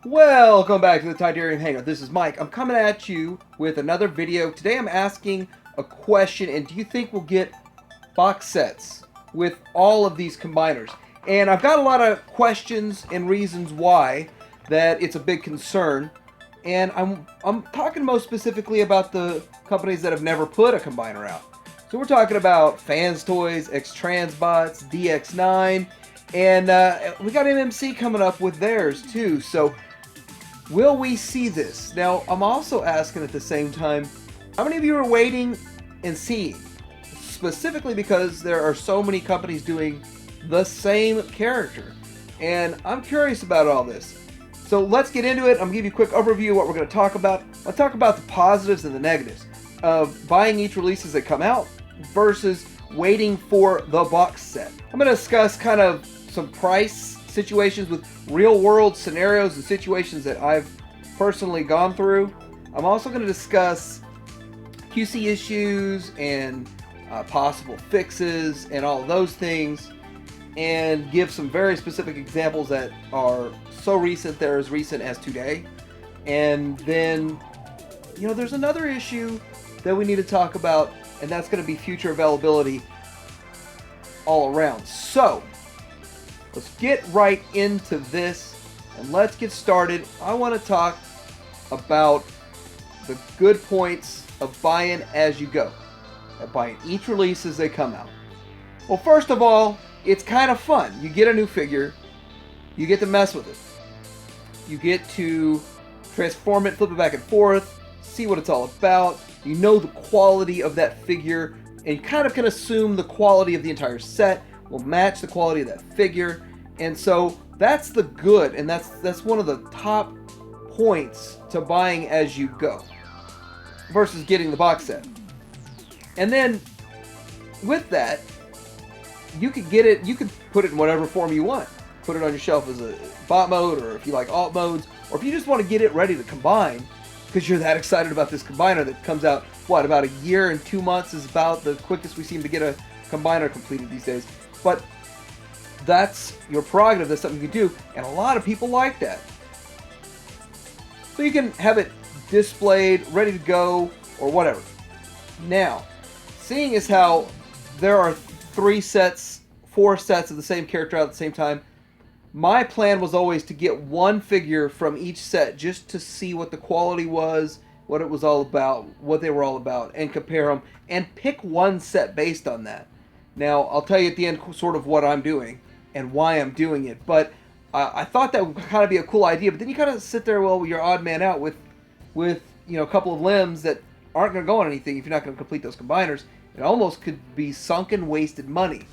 Welcome back to the Tidarium Hangout. This is Mike. I'm coming at you with another video. Today I'm asking a question, and do you think we'll get box sets with all of these combiners? And I've got a lot of questions and reasons why that it's a big concern. And I'm talking most specifically about the companies that have never put a combiner out. So we're talking about Fanstoys, Xtransbots, DX9, and we got MMC coming up with theirs too. So will we see this? Now, I'm also asking at the same time, how many of you are waiting and seeing? Specifically because there are so many companies doing the same character. And I'm curious about all this. So let's get into it. I'm going to give you a quick overview of what we're going to talk about. I'll talk about the positives and the negatives of buying each release as they come out versus waiting for the box set. I'm going to discuss kind of some price situations with real world scenarios and situations that I've personally gone through. I'm also going to discuss QC issues and possible fixes and all of those things, and give some very specific examples that are so recent they're as recent as today. And then, there's another issue that we need to talk about, and that's going to be future availability all around. So let's get right into this and let's get started. I want to talk about the good points of buying as you go, of buying each release as they come out. Well, first of all, it's kind of fun. You get a new figure, you get to mess with it, you get to transform it, flip it back and forth, see what it's all about. You know the quality of that figure, and you kind of can assume the quality of the entire set will match the quality of that figure. And so that's the good, and that's one of the top points to buying as you go versus getting the box set. And then with that, you could get it, you could put it in whatever form you want. Put it on your shelf as a bot mode, or if you like alt modes, or if you just want to get it ready to combine because you're that excited about this combiner that comes out, about a year and 2 months is about the quickest we seem to get a combiner completed these days. But that's your prerogative. That's something you can do, and a lot of people like that. So you can have it displayed, ready to go, or whatever. Now, seeing as how there are 4 sets of the same character out at the same time, my plan was always to get one figure from each set just to see what the quality was, what it was all about, what they were all about, and compare them, and pick one set based on that. Now, I'll tell you at the end sort of what I'm doing and why I'm doing it, but I thought that would kind of be a cool idea, but then you kind of sit there, you're odd man out with a couple of limbs that aren't going to go on anything if you're not going to complete those combiners. It almost could be sunken, wasted money.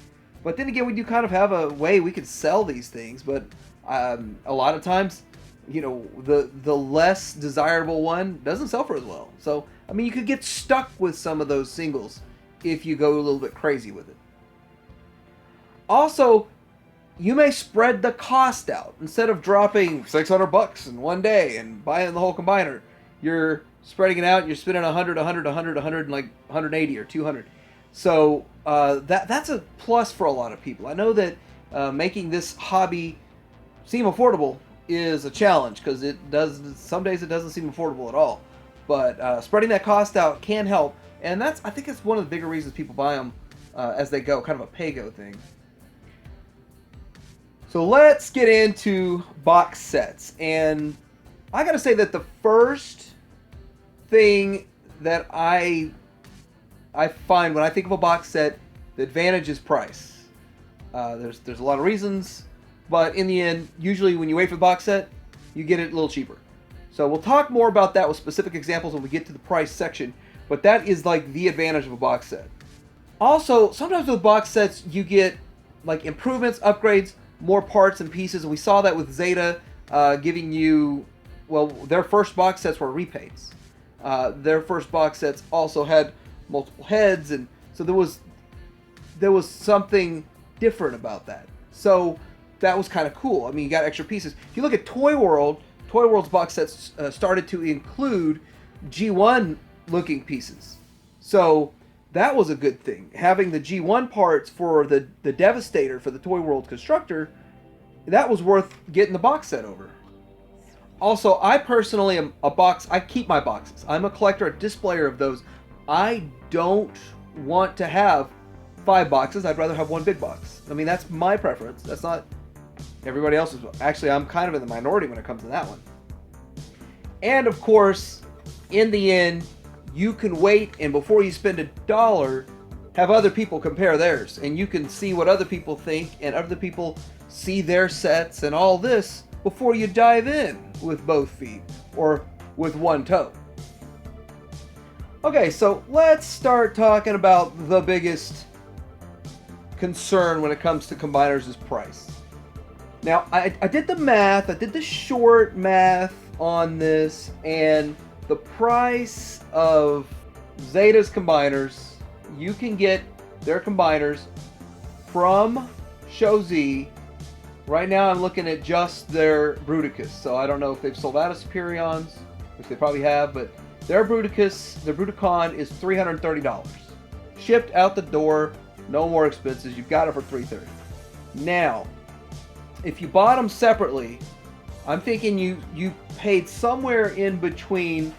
But then again, we do kind of have a way we could sell these things, but a lot of times, the less desirable one doesn't sell for as well. So, you could get stuck with some of those singles if you go a little bit crazy with it. Also, you may spread the cost out. Instead of dropping $600 in one day and buying the whole combiner, you're spreading it out. You're spending 100, and like 180 or 200. So that's a plus for a lot of people. I know that making this hobby seem affordable is a challenge because some days it doesn't seem affordable at all. But spreading that cost out can help, and I think it's one of the bigger reasons people buy them as they go, kind of a pay-go thing. So let's get into box sets, and I gotta say that the first thing that I find when I think of a box set, the advantage is price. There's a lot of reasons, but in the end, usually when you wait for the box set, you get it a little cheaper. So we'll talk more about that with specific examples when we get to the price section, but that is like the advantage of a box set. Also, sometimes with box sets, you get like improvements, upgrades, more parts and pieces, and we saw that with Zeta giving you, their first box sets were repaints. Their first box sets also had multiple heads, and so there was something different about that. So that was kind of cool. You got extra pieces. If you look at Toy World's box sets started to include G1 looking pieces. So that was a good thing. Having the G1 parts for the Devastator for the Toy World Constructor, that was worth getting the box set over. Also, I personally am I keep my boxes. I'm a collector, a displayer of those. I don't want to have 5 boxes. I'd rather have one big box. I mean, that's my preference. That's not everybody else's. Actually, I'm kind of in the minority when it comes to that one. And of course, in the end, you can wait, and before you spend $1, have other people compare theirs, and you can see what other people think, and other people see their sets and all this before you dive in with both feet or with one toe. Okay, so let's start talking about the biggest concern when it comes to combiners is price. Now, I did the math, I did the short math on this, and the price of Zeta's combiners, you can get their combiners from Show Z. Right now I'm looking at just their Bruticus, so I don't know if they've sold out of Superions, which they probably have, but their Bruticus, their Bruticon is $330. Shipped out the door, no more expenses, you've got it for $330. Now, if you bought them separately, I'm thinking you paid somewhere in between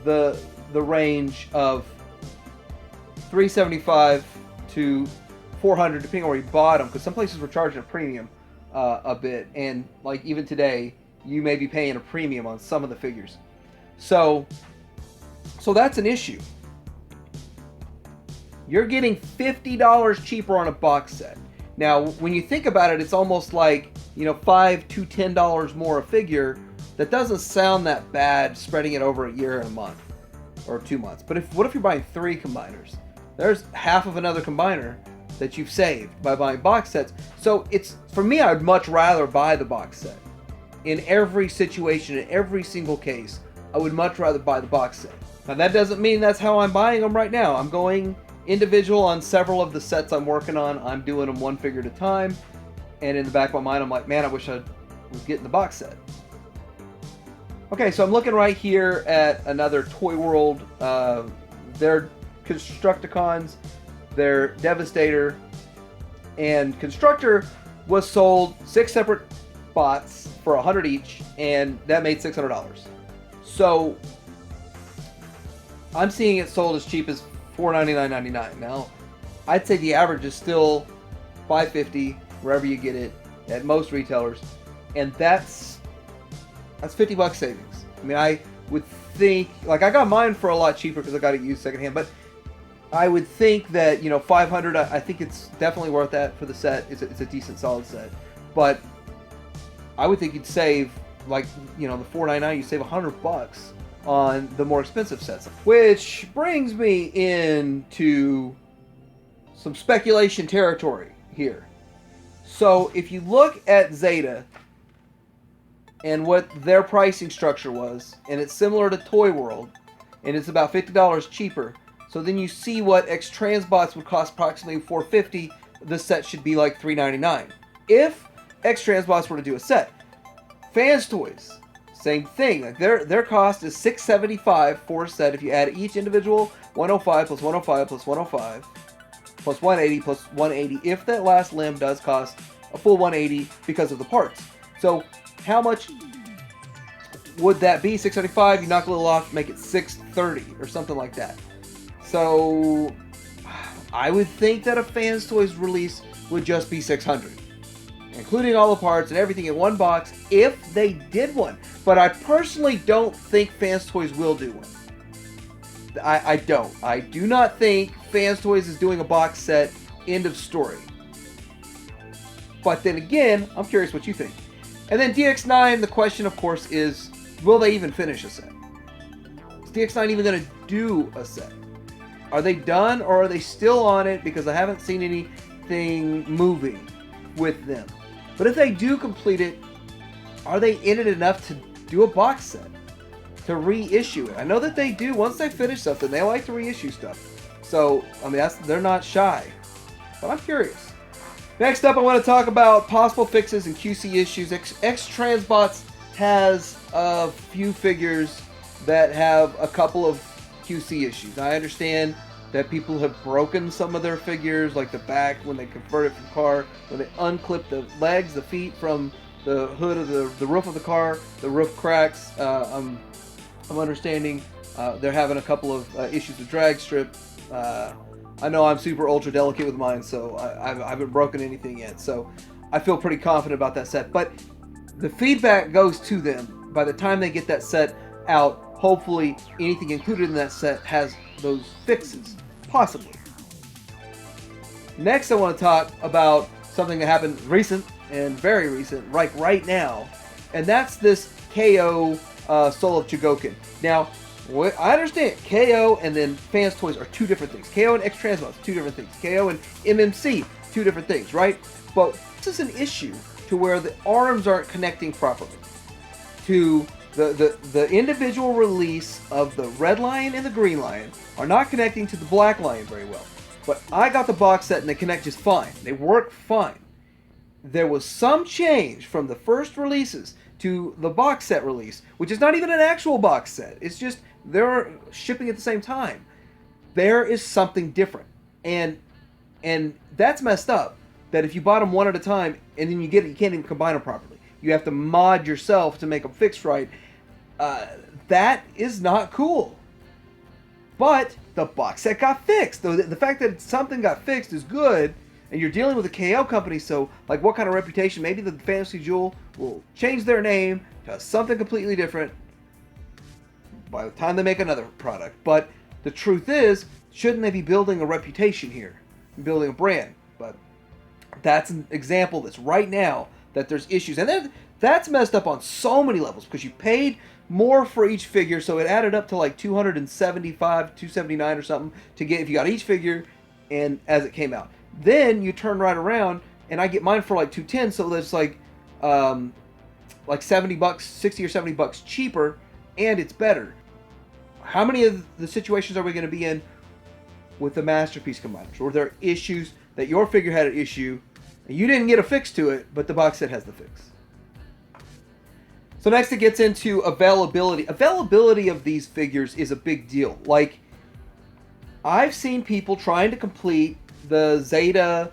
the range of $375 to $400, depending on where you bought them, because some places were charging a premium a bit, and like even today, you may be paying a premium on some of the figures. So that's an issue. You're getting $50 cheaper on a box set. Now, when you think about it, it's almost like, you know, $5 to $10 more a figure. That doesn't sound that bad, spreading it over a year and a month or 2 months. But what if you're buying 3 combiners? There's half of another combiner that you've saved by buying box sets. So it's, for me, I'd much rather buy the box set. In every situation, in every single case, I would much rather buy the box set. Now that doesn't mean that's how I'm buying them right now. I'm going individual on several of the sets I'm working on. I'm doing them one figure at a time. And in the back of my mind, I'm like, man, I wish I was getting the box set. Okay, so I'm looking right here at another Toy World. Their Constructicons, their Devastator, and Constructor was sold 6 separate bots for $100 each, and that made $600. So I'm seeing it sold as cheap as $499.99. Now, I'd say the average is still $550 wherever you get it at most retailers, and that's $50 savings. I mean, I would think, like, I got mine for a lot cheaper because I got it used secondhand, but I would think that, you know, $500, I think it's definitely worth that for the set. It's a decent solid set, but I would think you'd save, like, you know, the $499, you save $100 on the more expensive sets, which brings me into some speculation territory here. So if you look at Zeta and what their pricing structure was, and it's similar to Toy World, and it's about $50 cheaper, so then you see what Xtransbots would cost approximately $450, the set should be like $399. If Xtransbots were to do a set. Fanstoys, same thing. Like their cost is $675 for a set. If you add each individual, 105 plus 105 plus 105 plus 180 plus 180. If that last limb does cost a full 180 because of the parts. So how much would that be? $675. You knock a little off, make it $630 or something like that. So I would think that a Fanstoys release would just be $600. Including all the parts and everything in one box, if they did one. But I personally don't think Fanstoys will do one. I don't. I do not think Fanstoys is doing a box set, end of story. But then again, I'm curious what you think. And then DX9, the question of course is, will they even finish a set? Is DX9 even going to do a set? Are they done, or are they still on it? Because I haven't seen anything moving with them. But if they do complete it, are they in it enough to do a box set? To reissue it? I know that they do. Once they finish something, they like to reissue stuff. So, I mean, they're not shy. But I'm curious. Next up, I want to talk about possible fixes and QC issues. Xtransbots has a few figures that have a couple of QC issues. I understand that people have broken some of their figures, like the back when they convert it from car, when they unclip the legs, the feet from the hood of the roof of the car, the roof cracks. I'm understanding they're having a couple of issues with drag strip. I know I'm super ultra delicate with mine, so I haven't broken anything yet. So I feel pretty confident about that set. But the feedback goes to them. By the time they get that set out, hopefully anything included in that set has those fixes, possibly. Next, I want to talk about something that happened recent and very recent, like right now, and that's this KO Soul of Chogokin. Now, I understand KO and then Fanstoys are two different things. KO and Xtransbots, two different things. KO and MMC, two different things, right? But this is an issue to where the arms aren't connecting properly to the individual release of the red lion and the green lion are not connecting to the black lion very well. But I got the box set and they connect just fine. They work fine. There was some change from the first releases to the box set release, which is not even an actual box set. It's just they're shipping at the same time. There is something different. And that's messed up. That if you bought them one at a time and then you get it, you can't even combine them properly. You have to mod yourself to make them fixed right. That is not cool. But the box set got fixed. The fact that something got fixed is good, and you're dealing with a KO company, so like what kind of reputation? Maybe the Fantasy Jewel will change their name to something completely different by the time they make another product. But the truth is, shouldn't they be building a reputation here? Building a brand? But that's an example that's right now that there's issues. And that's messed up on so many levels because you paid more for each figure, so it added up to like $275, $279 or something to get if you got each figure and as it came out. Then you turn right around and I get mine for like $210, so that's like $70, $60 or $70 cheaper, and it's better. How many of the situations are we going to be in with the Masterpiece combiners, or there are issues that your figure had an issue and you didn't get a fix to it, but the box set has the fix? So next it gets into availability. Availability of these figures is a big deal. Like, I've seen people trying to complete the Zeta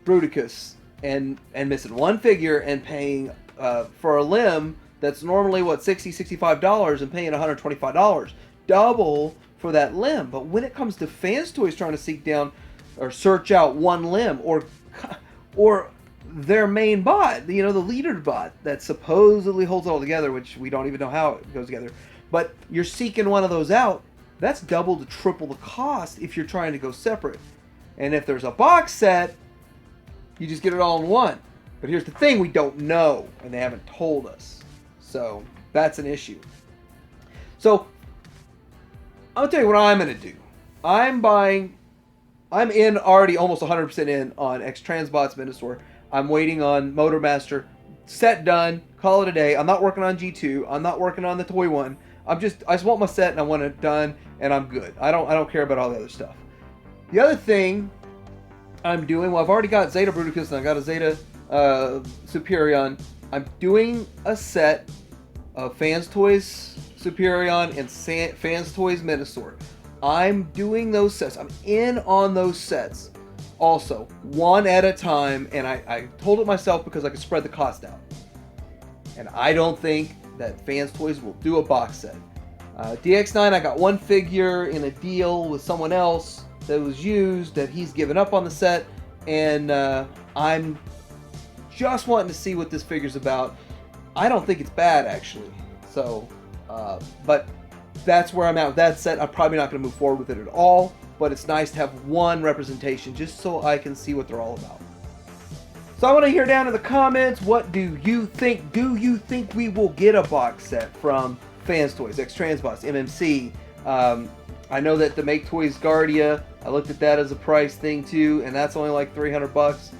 Bruticus and missing one figure and paying for a limb that's normally what, $60, $65 and paying $125. Double for that limb. But when it comes to Fanstoys trying to seek down or search out one limb or their main bot, you know, the leader bot that supposedly holds it all together, which we don't even know how it goes together, but you're seeking one of those out, that's double to triple the cost if you're trying to go separate. And if there's a box set, you just get it all in one. But here's the thing, we don't know, and they haven't told us. So that's an issue. So I'll tell you what I'm going to do. I'm in already almost 100% in on Xtransbots Venusaur. I'm waiting on Motormaster. Set done. Call it a day. I'm not working on G2. I'm not working on the toy one. I just want my set and I want it done and I'm good. I don't care about all the other stuff. The other thing I'm doing, well, I've already got Zeta Bruticus and I got a Zeta Superion. I'm doing a set of Fanstoys Superion and Fanstoys Venusaur. I'm doing those sets. I'm in on those sets. Also, one at a time, and I told it myself because I could spread the cost out. And I don't think that Fanstoys will do a box set. DX9, I got one figure in a deal with someone else that was used that he's given up on the set, and I'm just wanting to see what this figure's about. I don't think it's bad, actually. So, but that's where I'm at with that set. I'm probably not going to move forward with it at all, but it's nice to have one representation just so I can see what they're all about. So I want to hear down in the comments, what do you think? Do you think we will get a box set from Fanstoys, Xtransbots, MMC? I know that the Make Toys Guardia, I looked at that as a price thing too, and that's only like $300,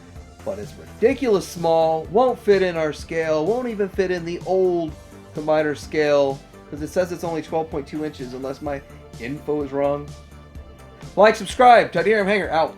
but it's ridiculous small, won't fit in our scale, won't even fit in the old combiner scale, because it says it's only 12.2 inches unless my info is wrong. Like, subscribe, Tydirium Hanger out.